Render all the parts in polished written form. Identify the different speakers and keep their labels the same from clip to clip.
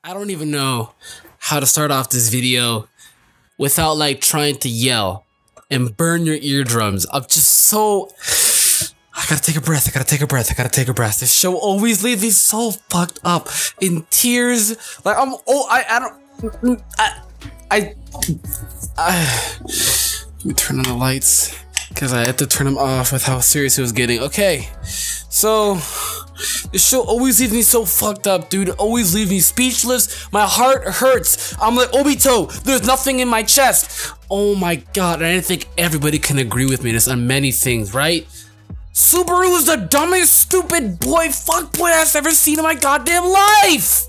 Speaker 1: I don't even know how to start off this video without like trying to yell and burn your eardrums. I'm just so... I gotta take a breath, I gotta take a breath, I gotta take a breath. This show always leaves me so fucked up in tears. Like I'm, let me turn on the lights because I had to turn them off with how serious it was getting. Okay, so this show always leaves me so fucked up, dude. It always leaves me speechless. My heart hurts. I'm like, Obito, there's nothing in my chest. Oh my god, I didn't think everybody can agree with me this on many things, right? Subaru is the dumbest, stupid boy, fuckboy I've ever seen in my goddamn life.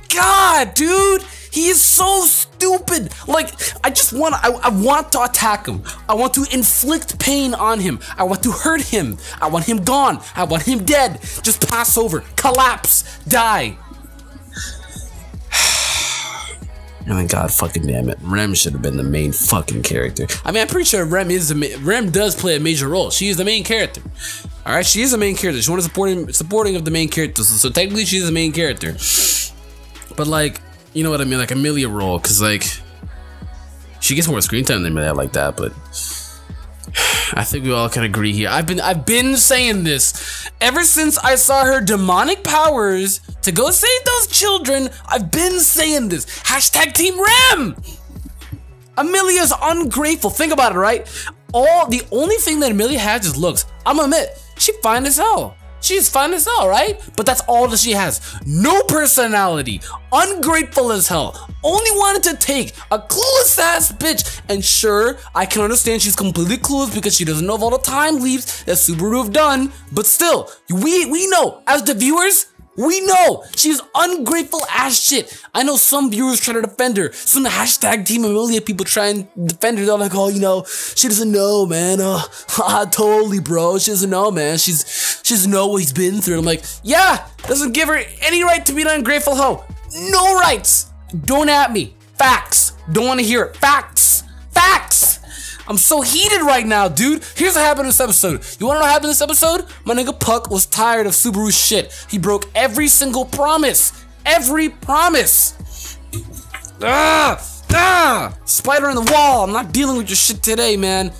Speaker 1: God, dude, he is so stupid. Like, I want to attack him. I want to inflict pain on him. I want to hurt him. I want him gone. I want him dead. Just pass over, collapse, die. Oh my god, fucking damn it. Rem should have been the main fucking character. I mean, I'm pretty sure Rem does play a major role. She is the main character. Alright, she is the main character. She's one of the supporting of the main characters. So technically she's the main character. But like, you know what I mean? Like Amelia role, cause like she gets more screen time than Amelia like that, but I think we all can agree here. I've been saying this ever since I saw her demonic powers to go save those children. I've been saying this. Hashtag Team Rem. Amelia's ungrateful. Think about it, right? The only thing that Amelia has is looks. I'm gonna admit, she fine as hell. She's fine as hell, right? But that's all that she has. No personality. Ungrateful as hell. Only wanted to take a clueless ass bitch. And sure, I can understand she's completely clueless because she doesn't know of all the time leaps that Subaru have done. But still, we know, as the viewers, we know she's ungrateful ass shit. I know some viewers try to defend her. Some hashtag Team Amelia people try and defend her. They're like, oh, you know, she doesn't know, man. Totally, bro. She doesn't know, man. She doesn't know what he's been through. I'm like, yeah, doesn't give her any right to be an ungrateful hoe. No rights. Don't at me. Facts. Don't want to hear it. Facts. Facts. I'm so heated right now, dude. Here's what happened in this episode. You wanna know what happened in this episode? My nigga Puck was tired of Subaru's shit. He broke every single promise. Every promise. Spider in the wall. I'm not dealing with your shit today, man.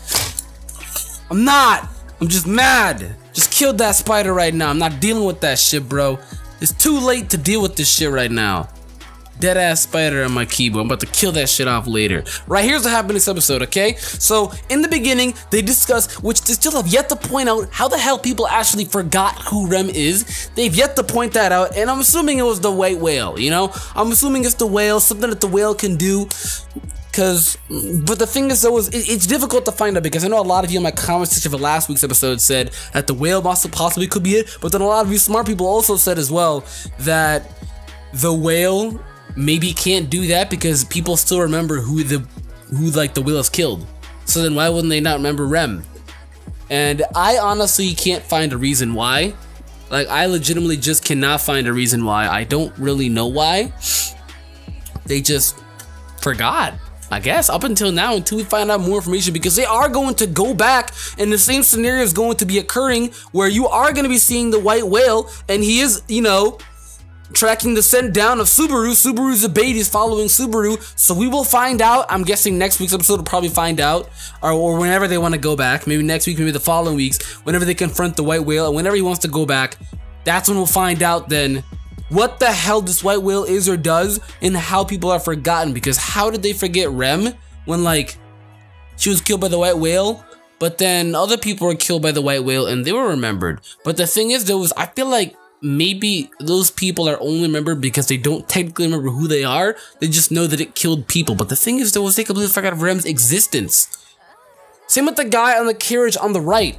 Speaker 1: I'm not. I'm just mad. Just killed that spider right now. I'm not dealing with that shit, bro. It's too late to deal with this shit right now. Dead ass spider on my keyboard. I'm about to kill that shit off later. Right, here's what happened in this episode, okay? So, in the beginning, they discuss, which they still have yet to point out, how the hell people actually forgot who Rem is. They've yet to point that out, and I'm assuming it was the white whale, you know? I'm assuming it's the whale, something that the whale can do. But the thing is, though, it's difficult to find out because I know a lot of you in my comment section for last week's episode said that the whale possibly could be it, but then a lot of you smart people also said as well that the whale maybe can't do that because people still remember who the whale has killed. So then why wouldn't they not remember Rem? And I honestly can't find a reason why. Like, I legitimately just cannot find a reason why. I don't really know why. They just forgot, I guess, up until now, until we find out more information, because they are going to go back and the same scenario is going to be occurring where you are going to be seeing the white whale and he is, you know, tracking the scent down of Subaru. Subaru's a bait, he's following Subaru, so we will find out. I'm guessing next week's episode will probably find out, or whenever they want to go back, maybe next week, maybe the following weeks, whenever they confront the white whale, and whenever he wants to go back, that's when we'll find out then what the hell this white whale is or does, and how people are forgotten, because how did they forget Rem when, like, she was killed by the white whale, but then other people were killed by the white whale and they were remembered. But the thing is, I feel like maybe those people are only remembered because they don't technically remember who they are. They just know that it killed people. But the thing is, they completely forgot of Rem's existence. Same with the guy on the carriage on the right.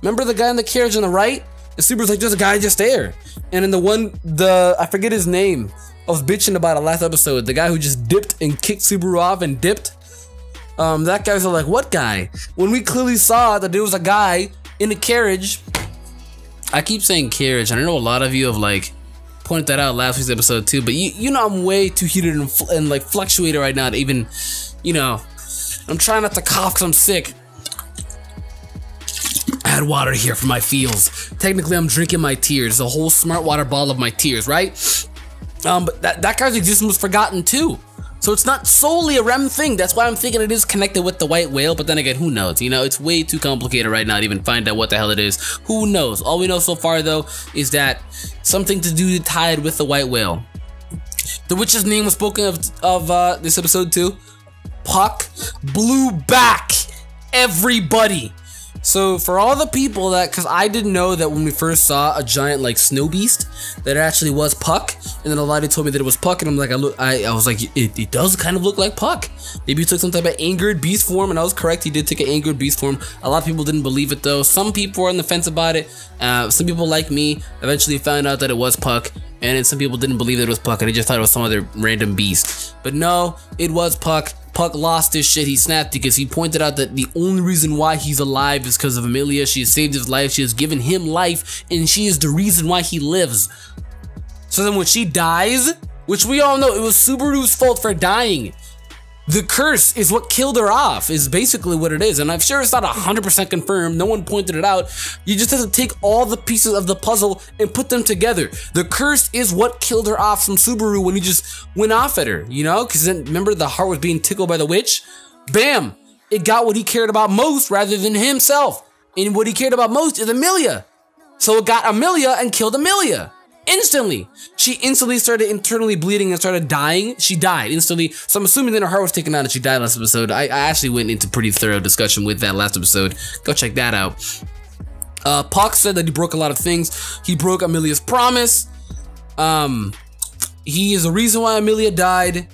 Speaker 1: Remember the guy on the carriage on the right? And Subaru's like, there's a guy just there. And in I forget his name. I was bitching about it last episode. The guy who just dipped and kicked Subaru off and dipped. That guy was like, what guy? When we clearly saw that there was a guy in the carriage. I keep saying carriage, and I know a lot of you have like pointed that out last week's episode too, but you know I'm way too heated and like fluctuated right now to even, you know, I'm trying not to cough because I'm sick. I had water here for my feels. Technically, I'm drinking my tears, the whole smart water bottle of my tears, right? But that guy's existence was forgotten too. So it's not solely a Rem thing. That's why I'm thinking it is connected with the white whale. But then again, who knows? You know, it's way too complicated right now to even find out what the hell it is. Who knows? All we know so far, though, is that something to do tied with the white whale. The witch's name was spoken of this episode too. Puck blew back everybody. So for all the people that, because I didn't know that when we first saw a giant like snow beast, that it actually was Puck, and then a lot of told me that it was Puck, and I'm like, I was like, it does kind of look like Puck. Maybe he took some type of angered beast form, and I was correct, he did take an angered beast form. A lot of people didn't believe it though. Some people were on the fence about it. Some people like me eventually found out that it was Puck, and then some people didn't believe that it was Puck, and they just thought it was some other random beast. But no, it was Puck. Puck lost his shit. He snapped because he pointed out that the only reason why he's alive is because of Amelia. She has saved his life. She has given him life, and she is the reason why he lives. So then when she dies, which we all know it was Subaru's fault for dying, the curse is what killed her off, is basically what it is. And I'm sure it's not 100% confirmed. No one pointed it out. You just have to take all the pieces of the puzzle and put them together. The curse is what killed her off from Subaru when he just went off at her, you know? Because then remember the heart was being tickled by the witch? Bam! It got what he cared about most rather than himself. And what he cared about most is Amelia. So it got Amelia and killed Amelia. Instantly. She instantly started internally bleeding and started dying. She died instantly. So I'm assuming that her heart was taken out and she died last episode. I actually went into pretty thorough discussion with that last episode. Go check that out. Puck said that he broke a lot of things. He broke Amelia's promise. He is the reason why Amelia died.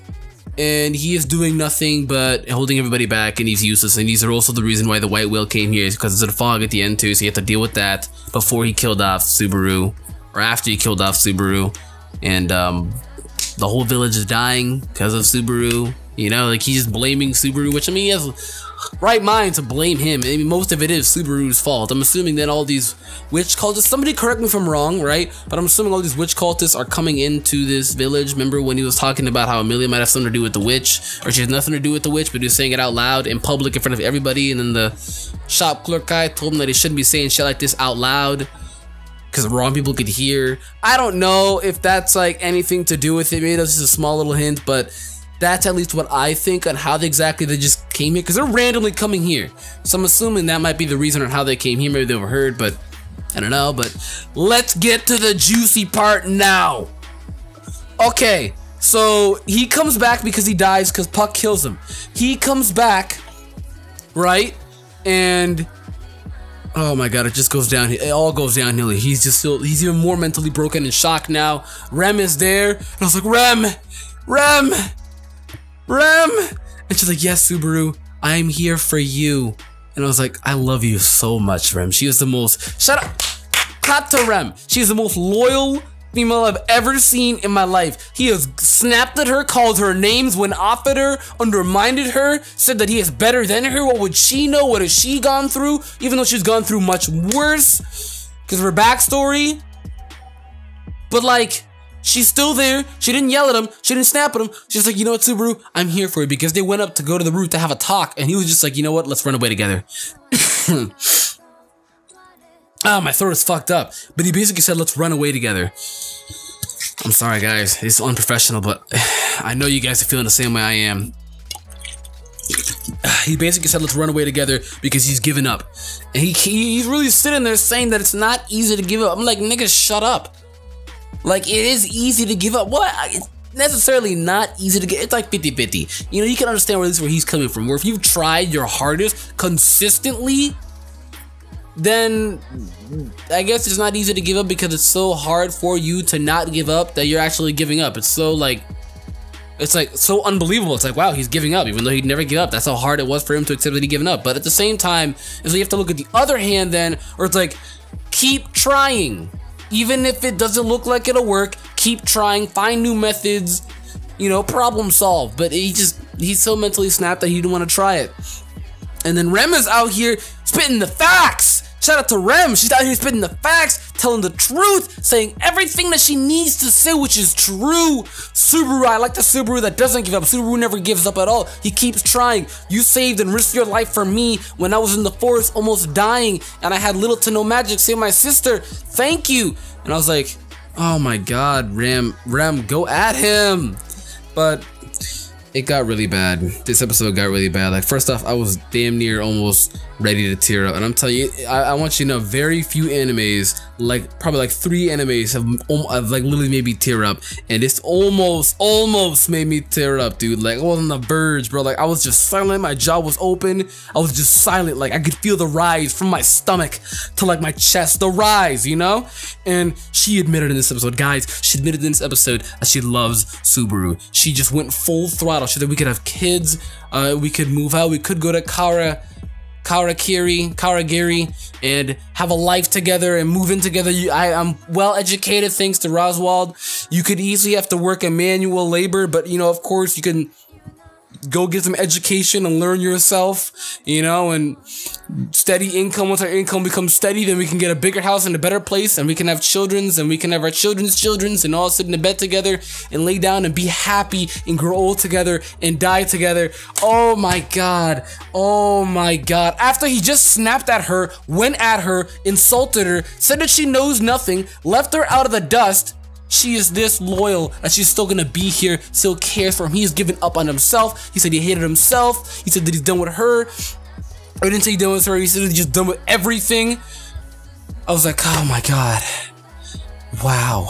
Speaker 1: And he is doing nothing but holding everybody back, and he's useless. And these are also the reason why the white whale came here, because there's a fog at the end too, so he had to deal with that before he killed off Subaru. Or after he killed off Subaru, and the whole village is dying because of Subaru. You know, like he's just blaming Subaru, which I mean, he has right mind to blame him. I mean, most of it is Subaru's fault. I'm assuming that all these witch cultists, somebody correct me if I'm wrong, right? But I'm assuming all these witch cultists are coming into this village. Remember when he was talking about how Amelia might have something to do with the witch, or she has nothing to do with the witch, but he was saying it out loud in public in front of everybody, and then the shop clerk guy told him that he shouldn't be saying shit like this out loud, because the wrong people could hear. I don't know if that's like anything to do with it. Maybe that's just a small little hint, but that's at least what I think on how exactly they just came here, because they're randomly coming here. So I'm assuming that might be the reason on how they came here. Maybe they overheard, but I don't know. But let's get to the juicy part now. Okay, so he comes back because he dies because Puck kills him. He comes back, right? And oh my god, it just goes down. It all goes downhill. He's just still, he's even more mentally broken and shocked now. Rem is there, and I was like, Rem. And she's like, yes, Subaru, I am here for you. And I was like, I love you so much, Rem. She is the most, shut up, clap to Rem. She is the most loyal female I've ever seen in my life. He has snapped at her, called her names, went off at her, undermined her, said that he is better than her. What would she know? What has she gone through? Even though she's gone through much worse because of her backstory. But like, she's still there. She didn't yell at him. She didn't snap at him. She's like, you know what, Subaru? I'm here for you, because they went up to go to the roof to have a talk, and he was just like, you know what? Let's run away together. Oh, my throat is fucked up. But he basically said, let's run away together. I'm sorry, guys. It's unprofessional, but I know you guys are feeling the same way I am. He basically said, let's run away together because he's given up. And he's really sitting there saying that it's not easy to give up. I'm like, nigga, shut up. Like, it is easy to give up. What? It's necessarily not easy to get. It's like 50-50. You know, you can understand where he's coming from. Where if you've tried your hardest consistently, then I guess it's not easy to give up because it's so hard for you to not give up that you're actually giving up. It's so like, it's like so unbelievable. It's like, wow, he's giving up even though he'd never give up. That's how hard it was for him to accept that he'd given up. But at the same time, it's like you have to look at the other hand then, or it's like, keep trying. Even if it doesn't look like it'll work, keep trying, find new methods, you know, problem solve. But he's so mentally snapped that he didn't want to try it. And then Rem is out here spitting the facts. Shout out to Rem. She's out here spitting the facts, telling the truth, saying everything that she needs to say, which is true. Subaru, I like the Subaru that doesn't give up. Subaru never gives up at all. He keeps trying. You saved and risked your life for me when I was in the forest almost dying and I had little to no magic. Save my sister. Thank you. And I was like, Oh my god, Rem, go at him! But it got really bad. This episode got really bad. Like, first off, I was damn near almost ready to tear up. And I'm telling you, I want you to know, very few animes, like probably like 3 animes have like literally made me tear up. And this almost made me tear up, dude. Like, I was on the verge, bro. Like, I was just silent. My jaw was open. I was just silent. Like, I could feel the rise from my stomach to like my chest. The rise, you know? And she admitted in this episode, guys, she admitted in this episode that she loves Subaru. She just went full throttle. She said we could have kids, we could move out, we could go to Karagiri and have a life together and move in together. I'm well educated thanks to Roswald. You could easily have to work in manual labor, but you know, of course, you can go get some education and learn yourself, you know, and steady income. Once our income becomes steady, then we can get a bigger house in a better place, and we can have children's, and we can have our children's and all sit in a bed together and lay down and be happy and grow old together and die together. Oh my god. Oh my god. After he just snapped at her, went at her, insulted her, said that she knows nothing, left her out of the dust, she is this loyal that she's still gonna be here, still cares for him. He's given up on himself. He said he hated himself. He said that he's done with her. I didn't say he's done with her. He said he's just done with everything. I was like, oh my god. Wow.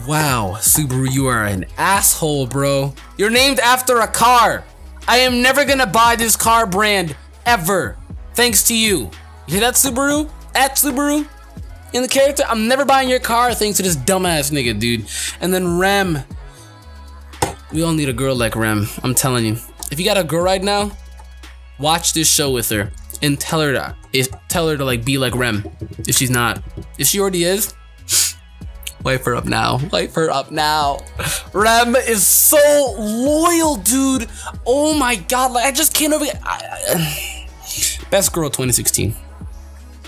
Speaker 1: Wow, Subaru, you are an asshole, bro. You're named after a car. I am never gonna buy this car brand, ever. Thanks to you. You hear that, Subaru? At Subaru? In the character, I'm never buying your car thanks to this dumbass nigga, dude. And then Rem. We all need a girl like Rem. I'm telling you. If you got a girl right now, watch this show with her and tell her to like be like Rem. If she's not, if she already is, wipe her up now. Wipe her up now. Rem is so loyal, dude. Oh my god, like I just can't over. Best girl 2016.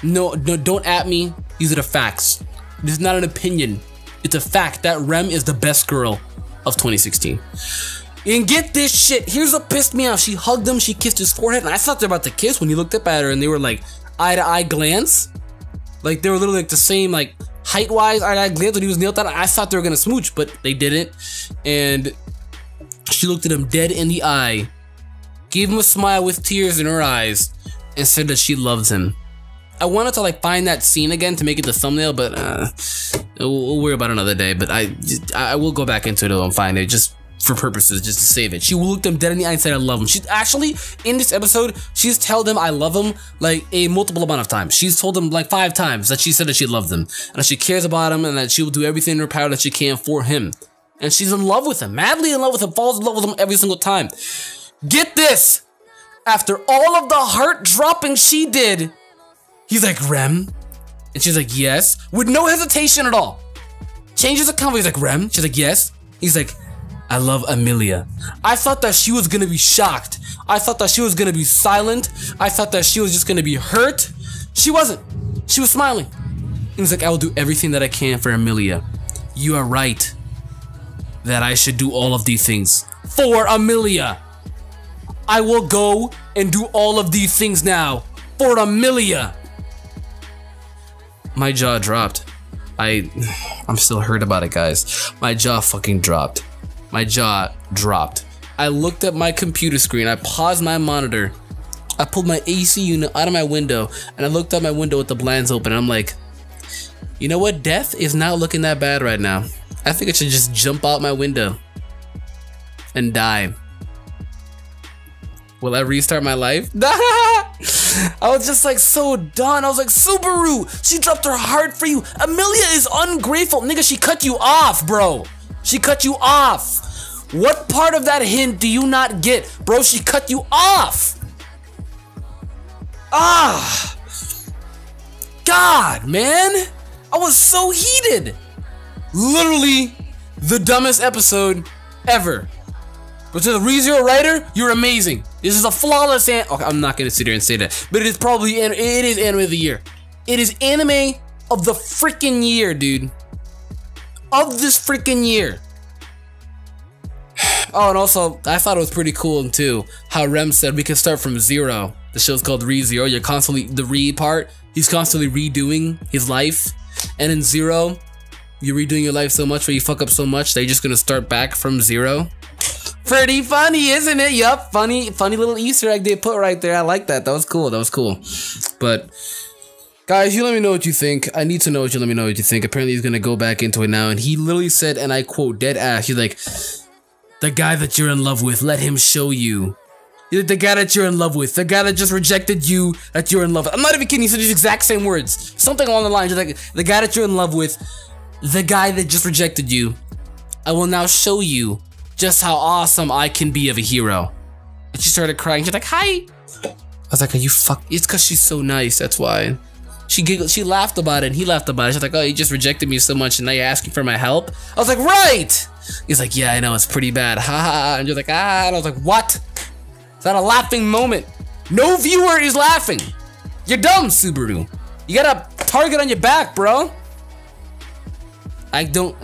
Speaker 1: No, don't at me. These are the facts. This is not an opinion. It's a fact that Rem is the best girl of 2016. And get this shit. Here's what pissed me off. She hugged him. She kissed his forehead. And I thought they were about to kiss when he looked up at her and they were like eye-to-eye glance. Like they were literally like the same like height-wise eye-to-eye glance when he was nailed down. I thought they were gonna smooch, but they didn't. And she looked at him dead in the eye, gave him a smile with tears in her eyes, and said that she loves him. I wanted to like find that scene again to make it the thumbnail, but we'll worry about it another day. But I will go back into it and find it just for purposes, just to save it. She looked him dead in the eye and said, I love him. She's actually, in this episode, she's told him I love him like a multiple amount of times. She's told him like 5 times that she said that she loved him and that she cares about him and that she will do everything in her power that she can for him. And she's in love with him, madly in love with him, falls in love with him every single time. Get this! After all of the heart dropping she did, he's like, Rem? And she's like, yes. With no hesitation at all. Changes the convo. He's like, Rem? She's like, yes. He's like, I love Amelia. I thought that she was gonna be shocked. I thought that she was gonna be silent. I thought that she was just gonna be hurt. She wasn't. She was smiling. He was like, I will do everything that I can for Amelia. You are right that I should do all of these things for Amelia. I will go and do all of these things now for Amelia. My jaw dropped. I'm still hurt about it, guys. My jaw fucking dropped. My jaw dropped. I looked at my computer screen. I paused my monitor. I pulled my AC unit out of my window and I looked out my window with the blinds open and I'm like, you know what? Death is not looking that bad right now. I think I should just jump out my window and die. Will I restart my life? I was just like so done. I was like, Subaru, she dropped her heart for you. Amelia is ungrateful. Nigga, she cut you off, bro. She cut you off. What part of that hint do you not get? Bro, she cut you off. Ah. God, man. I was so heated. Literally the dumbest episode ever. But to the ReZero writer, you're amazing. This is a flawless okay, I'm not gonna sit here and say that, but it is probably it is anime of the year. It is anime of the freaking year, dude. Of this freaking year. Oh, and also I thought it was pretty cool too how Rem said we can start from zero. The show's called ReZero. You're constantly the re part. He's constantly redoing his life, and in Zero, You're redoing your life so much where you fuck up so much that you're just gonna start back from zero. Pretty funny, isn't it? Yup, funny little Easter egg they put right there. I like that. That was cool. But guys, you let me know what you think. I need to know what you let me know what you think. Apparently he's gonna go back into it now, and he literally said, and I quote, dead ass, he's like, the guy that you're in love with, let him show you. The guy that you're in love with, the guy that just rejected you, that you're in love with. I'm not even kidding, he said these exact same words. Something along the lines of like, the guy that you're in love with, the guy that just rejected you, I will now show you just how awesome I can be of a hero. And she started crying, she's like, hi. I was like, are you it's cause she's so nice, that's why. She giggled, she laughed about it, and he laughed about it. She's like, oh, you just rejected me so much, and now you're asking for my help? I was like, right! He's like, yeah, I know, it's pretty bad, ha ha, and you're like, ah, and I was like, what? It's not a laughing moment. No viewer is laughing. You're dumb, Subaru. You got a target on your back, bro. I don't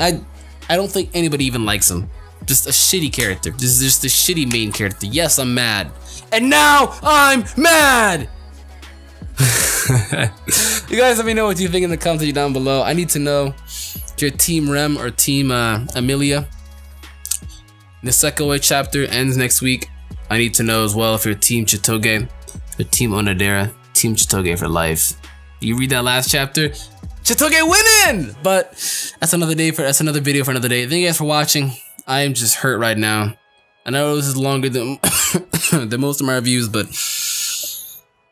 Speaker 1: think anybody even likes him. Just a shitty character. Just a shitty main character. Yes, I'm mad. And now I'm mad! You guys let me know what you think in the comments down below. I need to know if you're Team Rem or Team Amelia. The second wave chapter ends next week. I need to know as well if you're Team Chitoge or Team Onodera. Team Chitoge for life. You read that last chapter, Chitoge winning! But that's another day that's another video for another day. Thank you guys for watching. I am just hurt right now. I know this is longer than than most of my reviews, but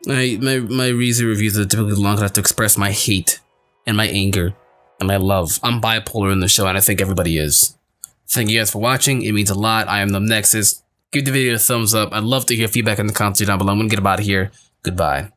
Speaker 1: my recent reviews are typically long enough to express my hate and my anger and my love. I'm bipolar in the show, and I think everybody is. Thank you guys for watching. It means a lot. I am AkumaNexus. Give the video a thumbs up. I'd love to hear feedback in the comments down below. I'm gonna get out of here. Goodbye.